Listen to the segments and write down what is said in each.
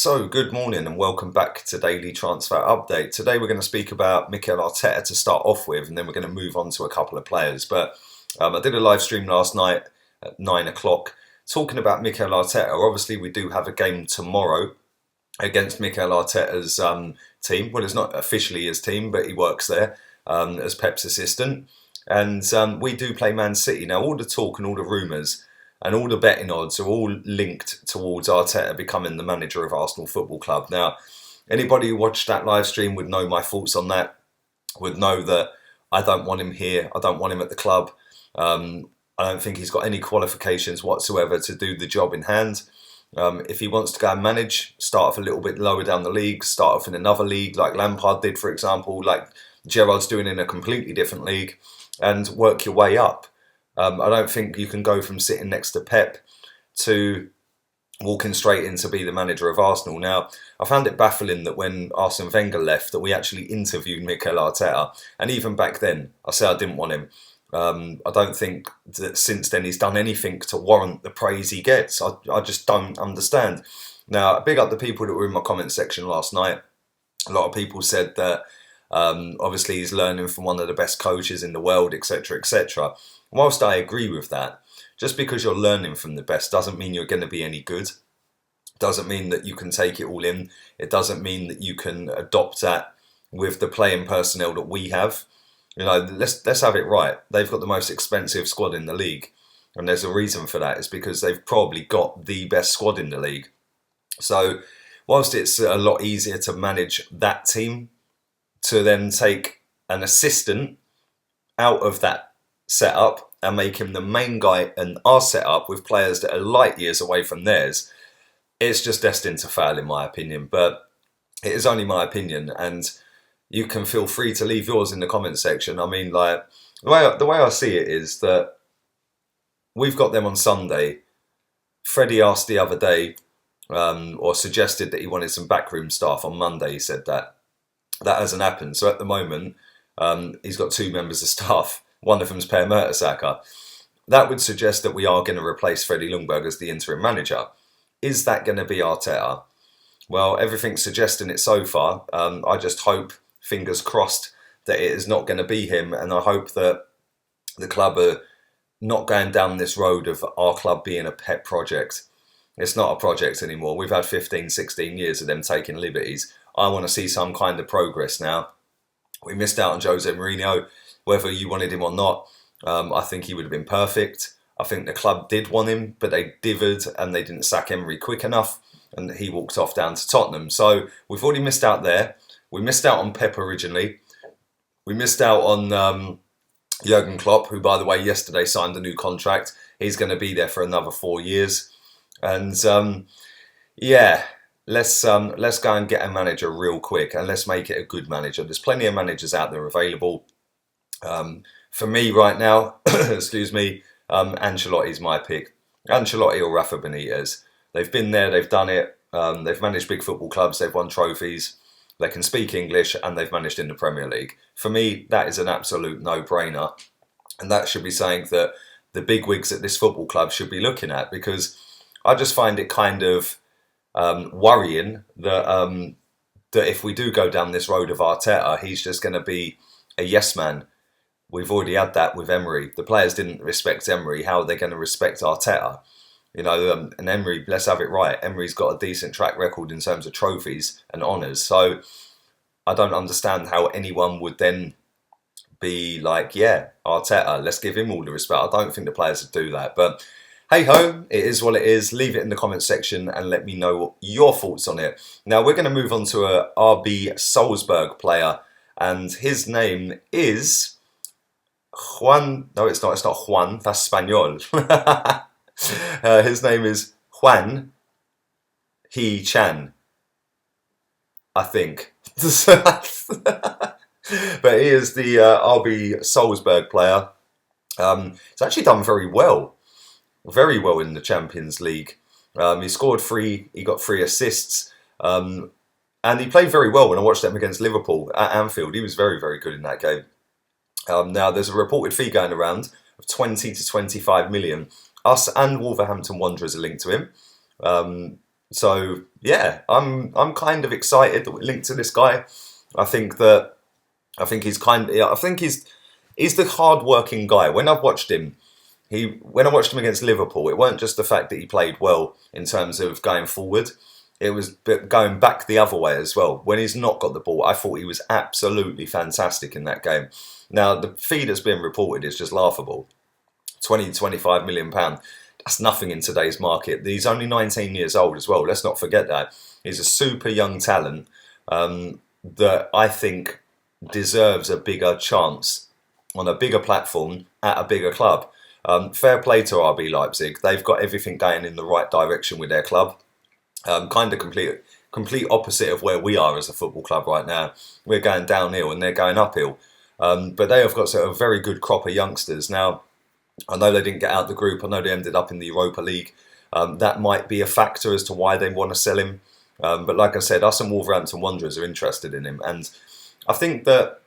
So, good morning and welcome back to Daily Transfer Update. Today we're going to speak about Mikel Arteta to start off with, and then we're going to move on to a couple of players. But I did a live stream last night at 9 o'clock talking about Mikel Arteta. Obviously, we do have a game tomorrow against Mikel Arteta's team. Well, it's not officially his team, but he works there as Pep's assistant. And we do play Man City. Now, all the talk and all the rumours and all the betting odds are all linked towards Arteta becoming the manager of Arsenal Football Club. Now, anybody who watched that live stream would know my thoughts on that, would know that I don't want him here. I don't want him at the club. I don't think he's got any qualifications whatsoever to do the job in hand. If he wants to go and manage, start off a little bit lower down the league, start off in another league like Lampard did, for example, like Gerrard's doing in a completely different league, and work your way up. I don't think you can go from sitting next to Pep to walking straight in to be the manager of Arsenal. Now, I found it baffling that when Arsene Wenger left, that we actually interviewed Mikel Arteta. And even back then, I said I didn't want him. I don't think that since then he's done anything to warrant the praise he gets. I just don't understand. Now, big up the people that were in my comment section last night. A lot of people said that obviously he's learning from one of the best coaches in the world, etc., etc. Whilst I agree with that, just because you're learning from the best doesn't mean you're going to be any good. Doesn't mean that you can take it all in. It doesn't mean that you can adopt that with the playing personnel that we have. You know, let's have it right. They've got the most expensive squad in the league, and there's a reason for that. It's because they've probably got the best squad in the league. So, whilst it's a lot easier to manage that team, to then take an assistant out of that setup and make him the main guy in our setup with players that are light years away from theirs, it's just destined to fail in my opinion. But it is only my opinion, and you can feel free to leave yours in the comment section. I mean, like, the way I see it is that we've got them on Sunday. Freddie asked the other day, or suggested that he wanted some backroom staff on Monday. He said that. That hasn't happened. So at the moment, he's got two members of staff. One of them's Per Mertesacker. That would suggest that we are going to replace Freddie Ljungberg as the interim manager. Is that going to be Arteta? Well, everything's suggesting it so far. I just hope, fingers crossed, that it is not going to be him. And I hope that the club are not going down this road of our club being a pet project. It's not a project anymore. We've had 15, 16 years of them taking liberties. I want to see some kind of progress now. We missed out on Jose Mourinho. Whether you wanted him or not, I think he would have been perfect. I think the club did want him, but they dithered and they didn't sack Emery quick enough, and he walked off down to Tottenham. So we've already missed out there. We missed out on Pep originally. We missed out on Jurgen Klopp, who, by the way, yesterday signed a new contract. He's going to be there for another 4 years. And yeah, let's go and get a manager real quick, and let's make it a good manager. There's plenty of managers out there available. For me right now, excuse me, Ancelotti's my pick. Ancelotti or Rafa Benitez. They've been there, they've done it. They've managed big football clubs, they've won trophies. They can speak English, and they've managed in the Premier League. For me, that is an absolute no-brainer. And that should be something that the bigwigs at this football club should be looking at, because I just find it kind of worrying that that if we do go down this road of Arteta, he's just going to be a yes man. We've already had that with Emery. The players didn't respect Emery. How are they going to respect Arteta? You know, and Emery, let's have it right. Emery's got a decent track record in terms of trophies and honours. So I don't understand how anyone would then be like, yeah, Arteta, let's give him all the respect. I don't think the players would do that. But hey ho, it is what it is. Leave it in the comment section and let me know your thoughts on it. Now we're going to move on to a RB Salzburg player, and his name is Juan. No, it's not. It's not Juan. That's Spaniel. His name is Juan He-Chan, I think. But he is the RB Salzburg player. He's actually done very well in the Champions League. He scored 3, he got 3 assists, and he played very well when I watched them against Liverpool at Anfield. He was very, very good in that game. Now, there's a reported fee going around of 20 to 25 million. Us and Wolverhampton Wanderers are linked to him. So yeah, I'm kind of excited that we're linked to this guy. I think that I think he's kind. I think he's the hard working guy. When I watched him against Liverpool, it weren't just the fact that he played well in terms of going forward. It was going back the other way as well. When he's not got the ball, I thought he was absolutely fantastic in that game. Now, the fee that's been reported is just laughable. 20 to 25 million pound. That's nothing in today's market. He's only 19 years old as well. Let's not forget that. He's a super young talent that I think deserves a bigger chance on a bigger platform at a bigger club. Fair play to RB Leipzig. They've got everything going in the right direction with their club. Kind of complete opposite of where we are as a football club right now. We're going downhill and they're going uphill. But they have got sort of a very good crop of youngsters. Now, I know they didn't get out the group. I know they ended up in the Europa League. That might be a factor as to why they want to sell him. But like I said, us and Wolverhampton Wanderers are interested in him. And I think the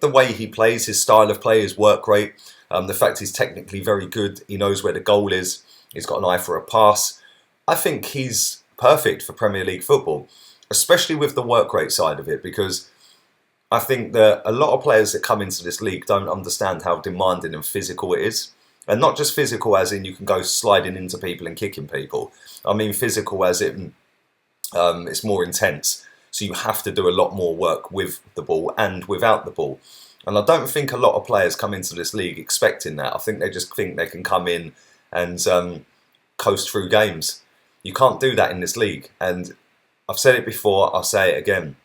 way he plays, his style of play, his work rate, the fact he's technically very good, he knows where the goal is, he's got an eye for a pass. I think he's perfect for Premier League football, especially with the work rate side of it, because I think that a lot of players that come into this league don't understand how demanding and physical it is. And not just physical as in you can go sliding into people and kicking people. I mean physical as in it's more intense. So you have to do a lot more work with the ball and without the ball. And I don't think a lot of players come into this league expecting that. I think they just think they can come in and coast through games. You can't do that in this league. And I've said it before, I'll say it again.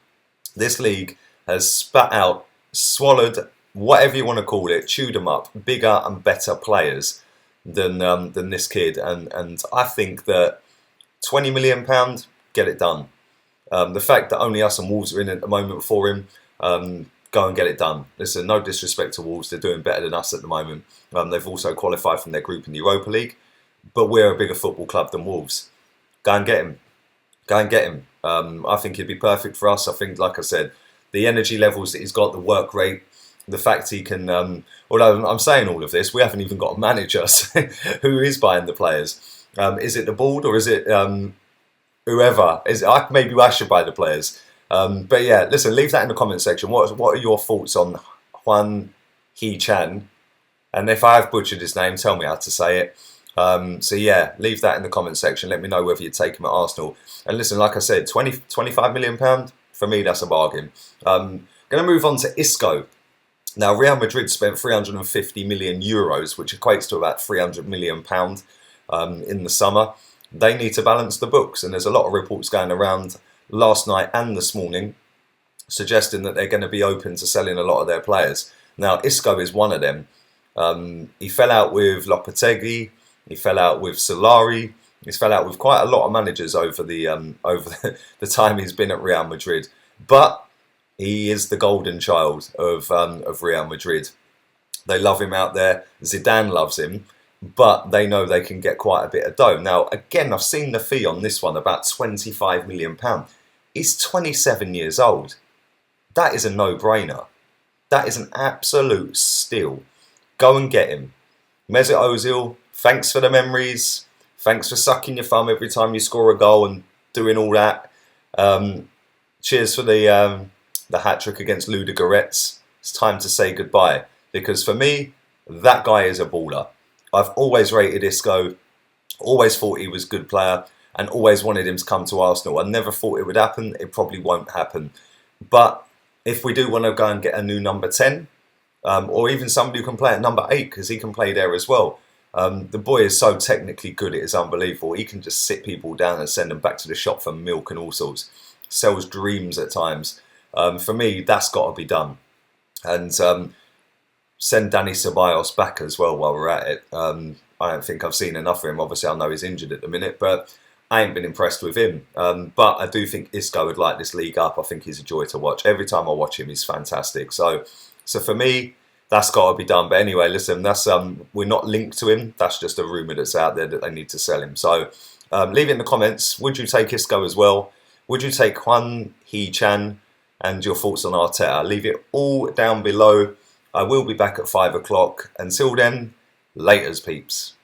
This league has spat out, swallowed, whatever you want to call it, chewed them up, bigger and better players than this kid. And I think that £20 million, get it done. The fact that only us and Wolves are in at the moment for him, go and get it done. Listen, no disrespect to Wolves, they're doing better than us at the moment. They've also qualified from their group in the Europa League, but we're a bigger football club than Wolves. Go and get him. Go and get him. I think he'd be perfect for us. I think, like I said, the energy levels that he's got, the work rate, the fact he can... although I'm saying all of this, we haven't even got a manager who is buying the players. Is it the board or is it whoever? Maybe I should buy the players. But yeah, listen, leave that in the comment section. What are your thoughts on Hwan Hee-chan? And if I have butchered his name, tell me how to say it. So yeah, leave that in the comment section. Let me know whether you'd take him at Arsenal. And listen, like I said, £25 million, for me, that's a bargain. Going to move on to Isco. Now, Real Madrid spent 350 million euros, which equates to about £300 million in the summer. They need to balance the books. And there's a lot of reports going around last night and this morning suggesting that they're going to be open to selling a lot of their players. Now, Isco is one of them. He fell out with Lopetegui. He fell out with Solari. He's fell out with quite a lot of managers over the time he's been at Real Madrid. But he is the golden child of Real Madrid. They love him out there. Zidane loves him. But they know they can get quite a bit of dough. Now, again, I've seen the fee on this one, about £25 million. He's 27 years old. That is a no-brainer. That is an absolute steal. Go and get him. Mesut Ozil, thanks for the memories. Thanks for sucking your thumb every time you score a goal and doing all that. Cheers for the hat-trick against Ludogorets. It's time to say goodbye. Because for me, that guy is a baller. I've always rated Isco, always thought he was a good player, and always wanted him to come to Arsenal. I never thought it would happen. It probably won't happen. But if we do want to go and get a new number 10, or even somebody who can play at number 8, because he can play there as well. The boy is so technically good, it is unbelievable. He can just sit people down and send them back to the shop for milk and all sorts. Sells dreams at times. For me, that's got to be done. And send Dani Ceballos back as well while we're at it. I don't think I've seen enough of him. Obviously, I know he's injured at the minute, but I ain't been impressed with him. But I do think Isco would light this league up. I think he's a joy to watch. Every time I watch him, he's fantastic. So for me, that's got to be done. But anyway, listen, that's we're not linked to him. That's just a rumour that's out there that they need to sell him. So leave it in the comments. Would you take Isco as well? Would you take Hwan Hee-chan? And your thoughts on Arteta? Leave it all down below. I will be back at 5 o'clock. Until then, laters, peeps.